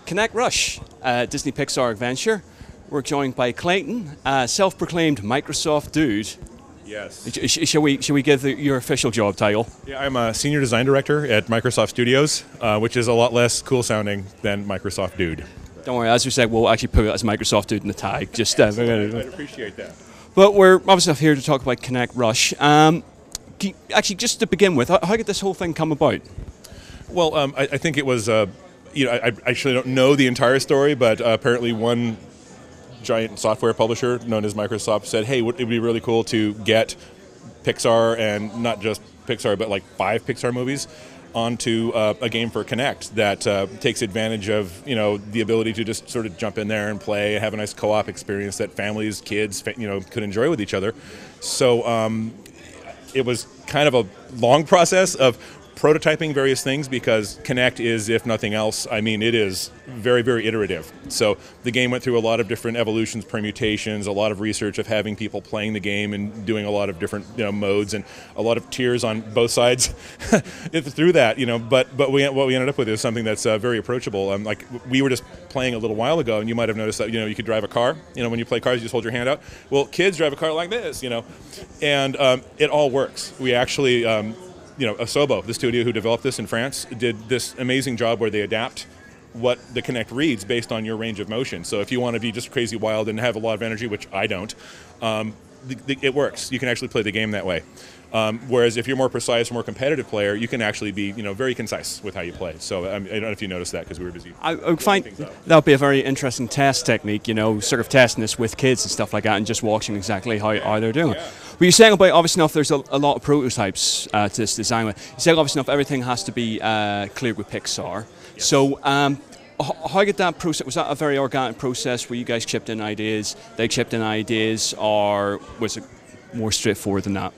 Kinect Rush, Disney Pixar adventure. We're joined by Clayton, self-proclaimed Microsoft dude. Yes. Shall we give your official job title? Yeah, I'm a senior design director at Microsoft Studios, which is a lot less cool sounding than Microsoft dude. Don't worry, as we said, we'll actually put it as Microsoft dude in the tag. Just I'd appreciate that. But we're obviously here to talk about Kinect Rush. Actually, just to begin with, how did this whole thing come about? Well, I think it was, I actually don't know the entire story, but apparently one giant software publisher known as Microsoft said, hey, it would be really cool to get Pixar, and not just Pixar, but like 5 Pixar movies onto a game for Kinect that takes advantage of, the ability to just sort of jump in there and play, have a nice co-op experience that families, kids, could enjoy with each other. So it was kind of a long process of prototyping various things, because Kinect is, if nothing else, it is very, very iterative. So the game went through a lot of different evolutions, permutations, a lot of research of having people playing the game and doing a lot of different modes, and a lot of tears on both sides through that. But what we ended up with is something that's very approachable. Like we were just playing a little while ago, and you might have noticed that you could drive a car. When you play cars, you just hold your hand out. Well, kids drive a car like this, and it all works. We actually. Asobo, the studio who developed this in France, did this amazing job where they adapt what the Kinect reads based on your range of motion. So if you want to be just crazy wild and have a lot of energy, which I don't, it works. You can actually play the game that way. Whereas if you're more precise, more competitive player, you can actually be very concise with how you play. So I don't know if you noticed that, because we were busy. I would find that would be a very interesting test technique, sort of testing this with kids and stuff like that, and just watching exactly how they're doing. Yeah. But you're saying about, obviously enough, there's a lot of prototypes to this design. You say obviously enough, everything has to be cleared with Pixar. Yes. So how did that process? Was that a very organic process where you guys chipped in ideas, they chipped in ideas, or was it more straightforward than that?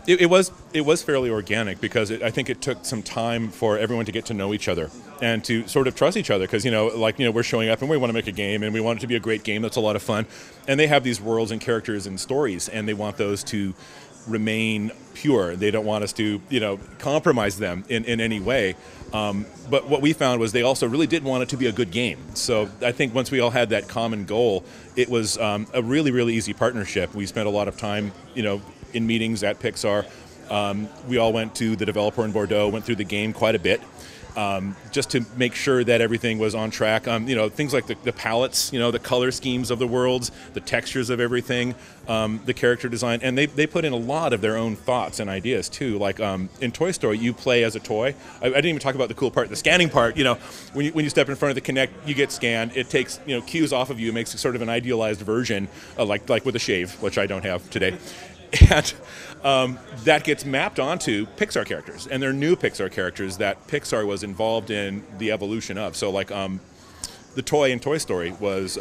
It was fairly organic, because I think it took some time for everyone to get to know each other and to sort of trust each other, because we're showing up and we want to make a game, and we want it to be a great game that's a lot of fun, and they have these worlds and characters and stories, and they want those to remain pure. They don't want us to compromise them in any way. But what we found was they also really did want it to be a good game. So I think once we all had that common goal, it was a really, really easy partnership. We spent a lot of time in meetings at Pixar. We all went to the developer in Bordeaux, went through the game quite a bit, just to make sure that everything was on track. Things like the palettes, the color schemes of the worlds, the textures of everything, the character design, and they put in a lot of their own thoughts and ideas too. Like in Toy Story, you play as a toy. I didn't even talk about the cool part, the scanning part. When you step in front of the Kinect, you get scanned. It takes cues off of you, makes it sort of an idealized version, like with a shave, which I don't have today. And that gets mapped onto Pixar characters, and they're new Pixar characters that Pixar was involved in the evolution of. So like the toy in Toy Story was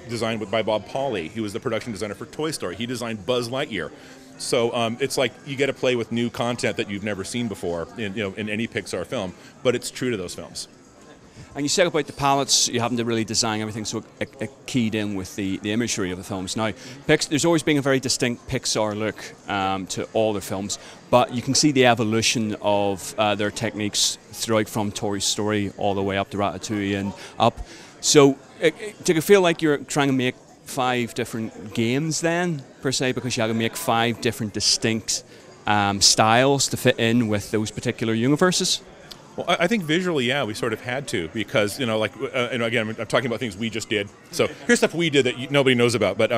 designed by Bob Pauly. He was the production designer for Toy Story. He designed Buzz Lightyear. So it's like you get to play with new content that you've never seen before in any Pixar film, but it's true to those films. And you said about the palettes, you haven't to really design everything so it keyed in with the imagery of the films. Now, there's always been a very distinct Pixar look to all their films, but you can see the evolution of their techniques throughout, from Toy Story all the way up to Ratatouille and up. So do you feel like you're trying to make 5 different games then, per se, because you have to make 5 different distinct styles to fit in with those particular universes? Well, I think visually, yeah, we sort of had to, because, again, I'm talking about things we just did. So here's stuff we did that nobody knows about, but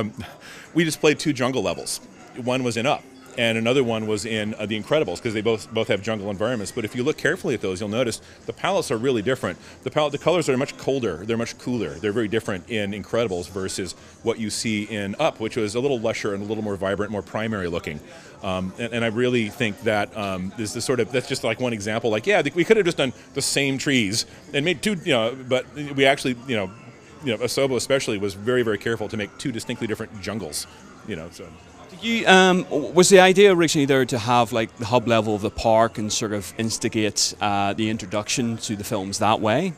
we just played 2 jungle levels. One was in Up, and another one was in The Incredibles, because they both have jungle environments. But if you look carefully at those, you'll notice the palettes are really different. The colors are much colder, they're much cooler. They're very different in Incredibles versus what you see in Up, which was a little lusher and a little more vibrant, more primary looking. And I really think that is the sort of, that's just like one example. Like, yeah, we could have just done the same trees and made 2, but we actually, Asobo especially was very, very careful to make 2 distinctly different jungles, so. Was the idea originally there to have like the hub level of the park and sort of instigate the introduction to the films that way?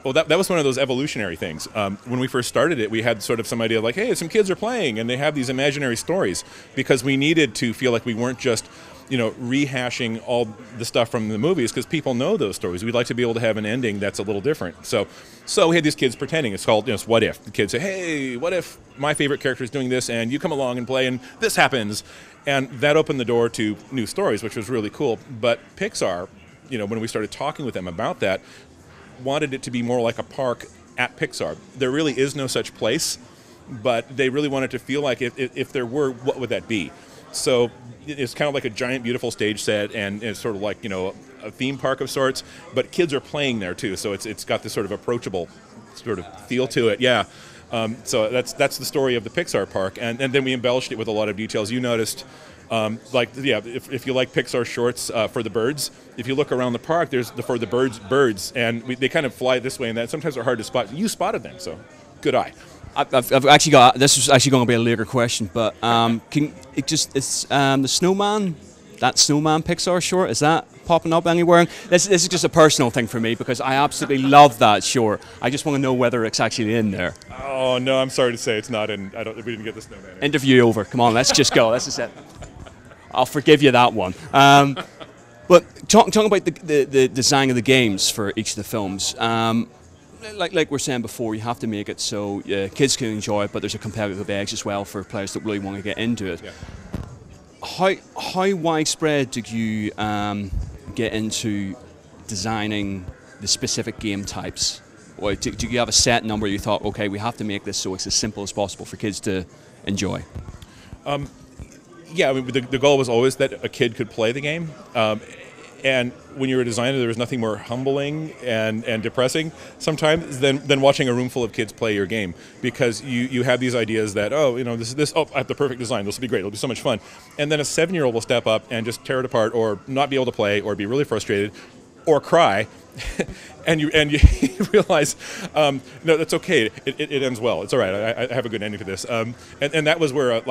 Well, that was one of those evolutionary things. When we first started it, we had sort of some idea like, hey, some kids are playing and they have these imaginary stories, because we needed to feel like we weren't just rehashing all the stuff from the movies because people know those stories. We'd like to be able to have an ending that's a little different. So we had these kids pretending. It's called, it's What If. The kids say, hey, what if my favorite character is doing this and you come along and play and this happens? And that opened the door to new stories, which was really cool. But Pixar, when we started talking with them about that, wanted it to be more like a park at Pixar. There really is no such place, but they really wanted to feel like if there were, what would that be? So it's kind of like a giant, beautiful stage set, and it's sort of like, a theme park of sorts, but kids are playing there too, so it's got this sort of approachable sort of feel to it, yeah. So that's the story of the Pixar park, and then we embellished it with a lot of details. You noticed, if you like Pixar shorts for the birds, if you look around the park, there's for the birds, and they kind of fly this way and that. Sometimes they're hard to spot. You spotted them, so good eye. I've actually got, this was actually going to be a later question, but the snowman, that snowman Pixar short, is that popping up anywhere? This is just a personal thing for me because I absolutely love that short. I just want to know whether it's actually in there. Oh no, I'm sorry to say it's not in. We didn't get the snowman in. Interview over. Come on, let's just go. That's just it. I'll forgive you that one. But talking about the design of the games for each of the films. Like we're saying before, you have to make it so kids can enjoy it, but there's a competitive edge as well for players that really want to get into it. Yeah. How widespread did you get into designing the specific game types? Or do you have a set number you thought, okay, we have to make this so it's as simple as possible for kids to enjoy? Yeah, I mean, the goal was always that a kid could play the game. And when you're a designer, there was nothing more humbling and depressing sometimes than watching a room full of kids play your game, because you have these ideas that, I have the perfect design, this will be great, it'll be so much fun. And then a 7-year-old will step up and just tear it apart, or not be able to play, or be really frustrated, or cry. and you realize, no, that's okay. It ends well. It's all right. I have a good ending to this. And that was where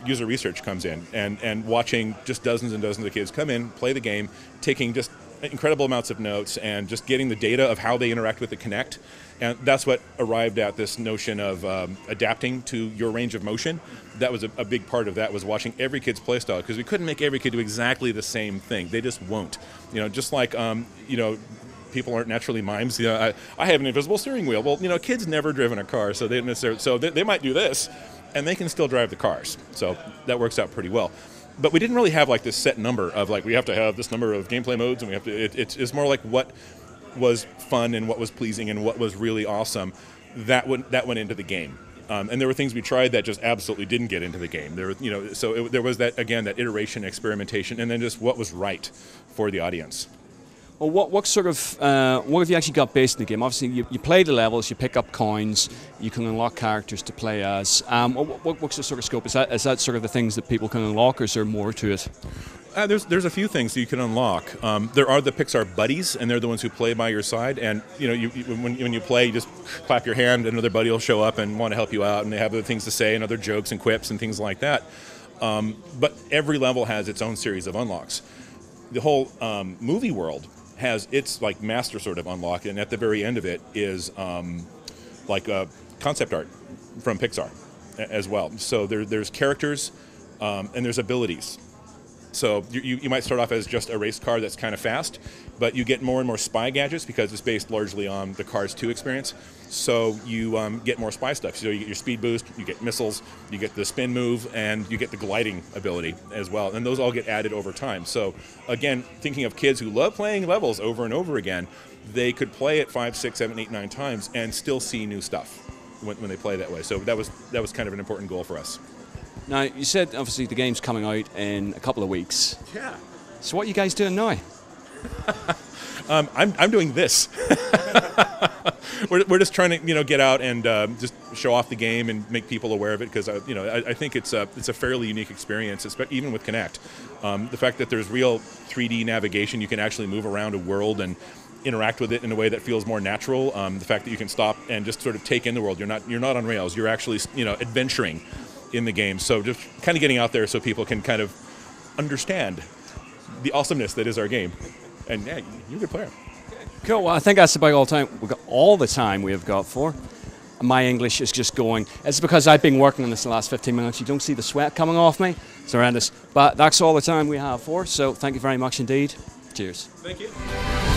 user research comes in, and watching just dozens and dozens of kids come in, play the game, taking just incredible amounts of notes, and just getting the data of how they interact with the Kinect. And that's what arrived at this notion of adapting to your range of motion. That was a big part of that, was watching every kid's play style, because we couldn't make every kid do exactly the same thing. They just won't. Just like, people aren't naturally mimes. I have an invisible steering wheel. Well, kids never driven a car, so they might do this, and they can still drive the cars. So that works out pretty well. But we didn't really have like this set number of we have to have this number of gameplay modes, and we have to. It's more like what was fun and what was pleasing and what was really awesome. That went into the game. And there were things we tried that just absolutely didn't get into the game. There was that iteration, experimentation, and then just what was right for the audience. Well, what sort of what have you actually got based in the game? Obviously, you play the levels, you pick up coins, you can unlock characters to play as. What's the sort of scope? Is that sort of the things that people can unlock, or is there more to it? There's a few things that you can unlock. There are the Pixar buddies, and they're the ones who play by your side. And when you play, you just clap your hand, and another buddy will show up and want to help you out, and they have other things to say and other jokes and quips and things like that. But every level has its own series of unlocks. The whole movie world has its master sort of unlock, and at the very end of it is concept art from Pixar as well. So there's characters and there's abilities. So you might start off as just a race car that's kind of fast, but you get more and more spy gadgets because it's based largely on the Cars 2 experience. So you get more spy stuff. So you get your speed boost, you get missiles, you get the spin move, and you get the gliding ability as well. And those all get added over time. So again, thinking of kids who love playing levels over and over again, they could play it 5, 6, 7, 8, 9 times and still see new stuff when they play that way. So that was kind of an important goal for us. Now, you said obviously the game's coming out in a couple of weeks. Yeah. So what are you guys doing now? I'm doing this. We're just trying to get out and just show off the game and make people aware of it, because I think it's a fairly unique experience, even with Kinect. The fact that there's real 3D navigation, you can actually move around a world and interact with it in a way that feels more natural. The fact that you can stop and just sort of take in the world. You're not on rails. You're actually adventuring in the game. So just kind of getting out there so people can kind of understand the awesomeness that is our game. And yeah, you're a good player. Cool. Well, I think that's about all the time we have got for. my English is just going. It's because I've been working on this the last 15 minutes. You don't see the sweat coming off me. It's horrendous. But that's all the time we have for. So thank you very much indeed. Cheers. Thank you.